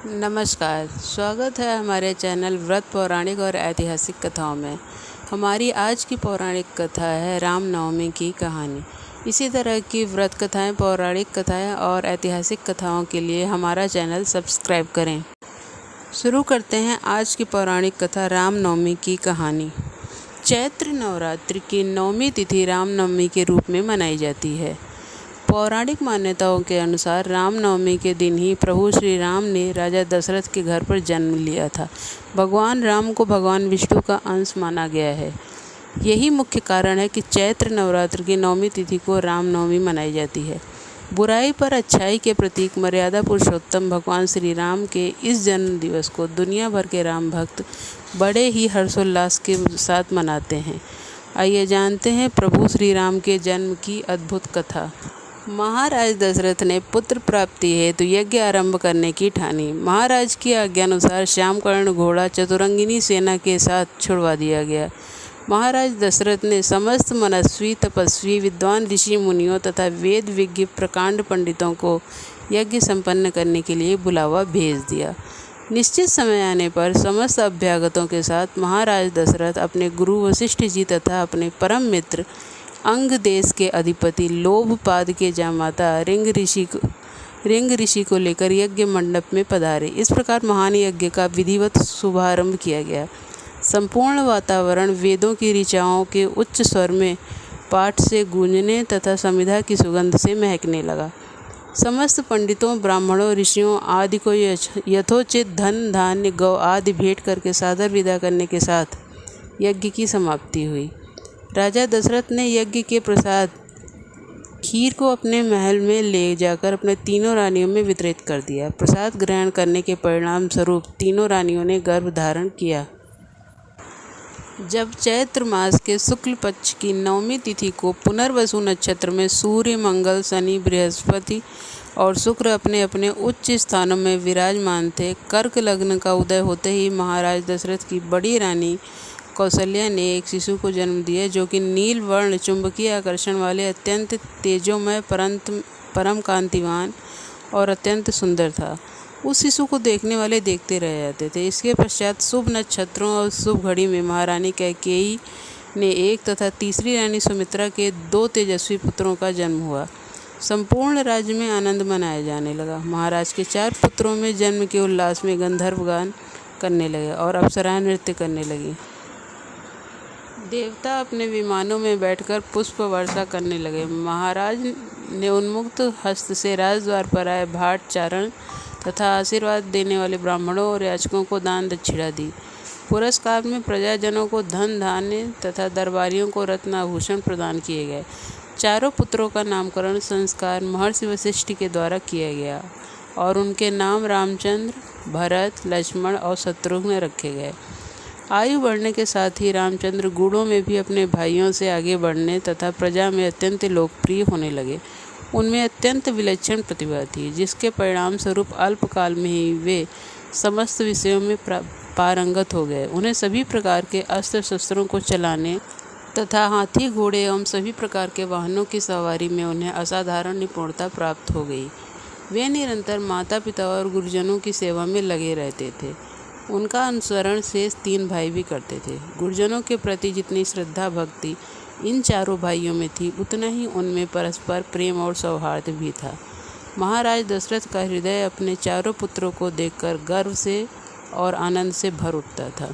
नमस्कार, स्वागत है हमारे चैनल व्रत पौराणिक और ऐतिहासिक कथाओं में। हमारी आज की पौराणिक कथा है रामनवमी की कहानी। इसी तरह की व्रत कथाएं, पौराणिक कथाएं और ऐतिहासिक कथाओं के लिए हमारा चैनल सब्सक्राइब करें। शुरू करते हैं आज की पौराणिक कथा रामनवमी की कहानी। चैत्र नवरात्रि की 9वीं तिथि रामनवमी के रूप में मनाई जाती है। पौराणिक मान्यताओं के अनुसार रामनवमी के दिन ही प्रभु श्री राम ने राजा दशरथ के घर पर जन्म लिया था। भगवान राम को भगवान विष्णु का अंश माना गया है। यही मुख्य कारण है कि चैत्र नवरात्र की 9वीं तिथि को रामनवमी मनाई जाती है। बुराई पर अच्छाई के प्रतीक मर्यादा पुरुषोत्तम भगवान श्री राम के इस जन्म दिवस को दुनिया भर के राम भक्त बड़े ही हर्षोल्लास के साथ मनाते हैं। आइए जानते हैं प्रभु श्री राम के जन्म की अद्भुत कथा। महाराज दशरथ ने पुत्र प्राप्ति हेतु यज्ञ आरंभ करने की ठानी। महाराज की आज्ञानुसार श्यामकर्ण घोड़ा चतुरंगिनी सेना के साथ छुड़वा दिया गया। महाराज दशरथ ने समस्त मनस्वी, तपस्वी, विद्वान ऋषि मुनियों तथा वेद विज्ञ प्रकांड पंडितों को यज्ञ संपन्न करने के लिए बुलावा भेज दिया। निश्चित समय आने पर समस्त अभ्यागतों के साथ महाराज दशरथ अपने गुरु वशिष्ठ जी तथा अपने परम मित्र अंग देश के अधिपति लोभपाद के जामाता रिंग ऋषि को लेकर यज्ञ मंडप में पधारे। इस प्रकार महान यज्ञ का विधिवत शुभारंभ किया गया। संपूर्ण वातावरण वेदों की ऋचाओं के उच्च स्वर में पाठ से गूंजने तथा समिधा की सुगंध से महकने लगा। समस्त पंडितों, ब्राह्मणों, ऋषियों आदि को यथोचित धन, धान्य, गौ आदि भेंट करके सादर विदा करने के साथ यज्ञ की समाप्ति हुई। राजा दशरथ ने यज्ञ के प्रसाद खीर को अपने महल में ले जाकर अपने तीनों रानियों में वितरित कर दिया। प्रसाद ग्रहण करने के परिणाम स्वरूप तीनों रानियों ने गर्भ धारण किया। जब चैत्र मास के शुक्ल पक्ष की 9वीं तिथि को पुनर्वसु नक्षत्र में सूर्य, मंगल, शनि, बृहस्पति और शुक्र अपने अपने उच्च स्थानों में विराजमान थे, कर्क लग्न का उदय होते ही महाराज दशरथ की बड़ी रानी कौशल्या ने एक शिशु को जन्म दिया, जो कि नील वर्ण चुंबकीय आकर्षण वाले, अत्यंत तेजोमय, परम कांतिवान और अत्यंत सुंदर था। उस शिशु को देखने वाले देखते रह जाते थे। इसके पश्चात शुभ नक्षत्रों और शुभ घड़ी में महारानी कैकेयी ने एक तथा तीसरी रानी सुमित्रा के 2 तेजस्वी पुत्रों का जन्म हुआ। संपूर्ण राज्य में आनंद मनाया जाने लगा। महाराज के 4 पुत्रों में जन्म के उल्लास में गंधर्व गान करने लगे और अप्सराएं नृत्य करने लगी। देवता अपने विमानों में बैठकर पुष्प वर्षा करने लगे। महाराज ने उन्मुक्त हस्त से राजद्वार पर आए भाट चारण तथा आशीर्वाद देने वाले ब्राह्मणों और याचकों को दान दक्षिणा दी। पुरस्कार में प्रजाजनों को धन, धान्य तथा दरबारियों को रत्नाभूषण प्रदान किए गए। 4 पुत्रों का नामकरण संस्कार महर्षि वशिष्ठ के द्वारा किया गया और उनके नाम रामचंद्र, भरत, लक्ष्मण और शत्रुघ्न रखे गए। आयु बढ़ने के साथ ही रामचंद्र गुणों में भी अपने भाइयों से आगे बढ़ने तथा प्रजा में अत्यंत लोकप्रिय होने लगे। उनमें अत्यंत विलक्षण प्रतिभा थी, जिसके परिणाम स्वरूप अल्पकाल में ही वे समस्त विषयों में पारंगत हो गए। उन्हें सभी प्रकार के अस्त्र शस्त्रों को चलाने तथा हाथी, घोड़े एवं सभी प्रकार के वाहनों की सवारी में उन्हें असाधारण निपुणता प्राप्त हो गई। वे निरंतर माता पिता और गुरुजनों की सेवा में लगे रहते थे। उनका अनुसरण शेष 3 भाई भी करते थे। गुरुजनों के प्रति जितनी श्रद्धा भक्ति इन 4 भाइयों में थी, उतना ही उनमें परस्पर प्रेम और सौहार्द भी था। महाराज दशरथ का हृदय अपने 4 पुत्रों को देखकर गर्व से और आनंद से भर उठता था।